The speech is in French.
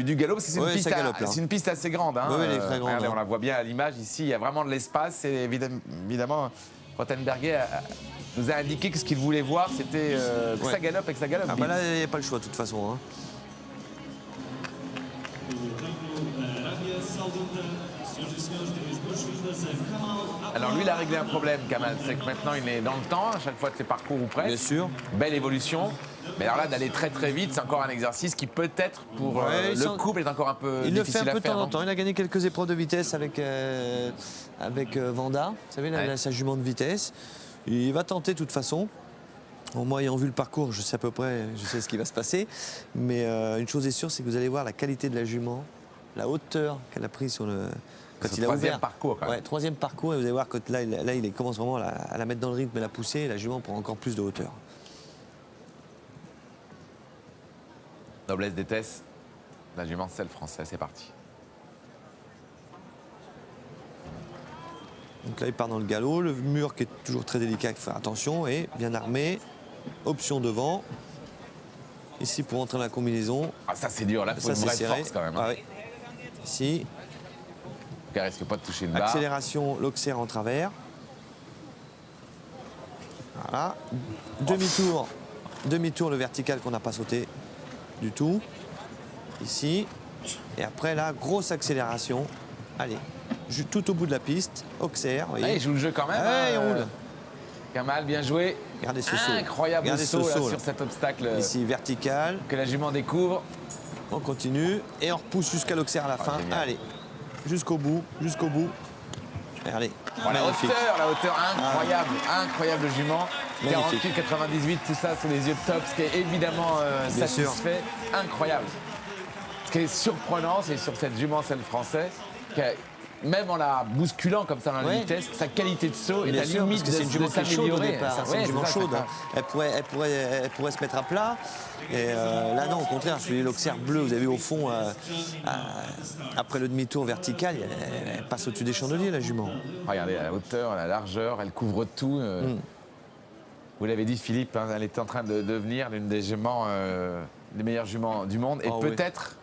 du galop, parce que Ouais, ça galope, là. c'est une piste assez grande. Hein. Oui, elle est très grande. Regardez, hein. on la voit bien à l'image ici, il y a vraiment de l'espace. Et évidemment, Rothenberger nous a indiqué que ce qu'il voulait voir, c'était que ça galope et que ça galope. Ah bah là, il n'y a pas le choix de toute façon. Hein. Alors lui, il a réglé un problème, Kamal, c'est que maintenant il est dans le temps, à chaque fois de ses parcours ou presque. Bien sûr. Belle évolution. Mais alors là, d'aller très très vite, c'est encore un exercice qui peut-être pour le couple est encore un peu Il le fait difficile un peu à de faire. temps en non temps. Il a gagné quelques épreuves de vitesse avec Vanda. Vous savez, sa jument de vitesse. Il va tenter de toute façon. Bon, moi, ayant vu le parcours, je sais à peu près, je sais ce qui va se passer. Mais une chose est sûre, c'est que vous allez voir la qualité de la jument, la hauteur qu'elle a prise sur le. Quand il a troisième ouvert. parcours, quand même. Ouais, troisième parcours, et vous allez voir que là, il commence vraiment à la mettre dans le rythme et la pousser, et la jument prend encore plus de hauteur. Noblesse d'Étesse, la jument selle française, c'est parti. Donc là, il part dans le galop, le mur qui est toujours très délicat, il faut faire attention, et bien armé, option devant. Ici, pour entrer dans la combinaison. Ah, ça c'est dur, là, il faut Ça, une c'est vraie serré. force quand même. Ah, oui. Ici, Il risque pas de toucher une barre. accélération, l'auxerre en travers. Voilà. Demi-tour. Demi-tour, le vertical qu'on n'a pas sauté du tout. Ici. Et après, là, grosse accélération. Allez, tout au bout de la piste. Auxerre, vous voyez. Ah, il joue le jeu quand même. Ouais, il roule. Kamal, bien joué. Regardez ce saut. Incroyable Regardez saut, ce là, saut, là. sur cet obstacle Ici, vertical. que la jument découvre. On continue. Et on repousse jusqu'à l'auxerre à la fin. génial. Allez, jusqu'au bout, jusqu'au bout. Et allez, Oh, la magnifique. hauteur incroyable, incroyable jument. Magnifique. 48, 98, tout ça sous les yeux de Top, ce qui est évidemment Bien sûr. satisfait. Incroyable. Ce qui est surprenant, c'est sur cette jument selle française, même en la bousculant comme ça dans la Ouais. vitesse, sa qualité de saut est Bien à sûr, limite parce que c'est une jument qui est chaude au s'améliorer. départ. C'est une jument chaude. Hein. Elle pourrait se mettre à plat. Et là, non, au contraire, je suis l'auxerre bleu, vous avez vu au fond, après le demi-tour vertical, elle passe au-dessus des chandeliers, la jument. Regardez la hauteur, la largeur, elle couvre tout. Vous l'avez dit, Philippe, hein, elle est en train de devenir l'une des juments, les meilleures juments du monde. Et Oh, oui. peut-être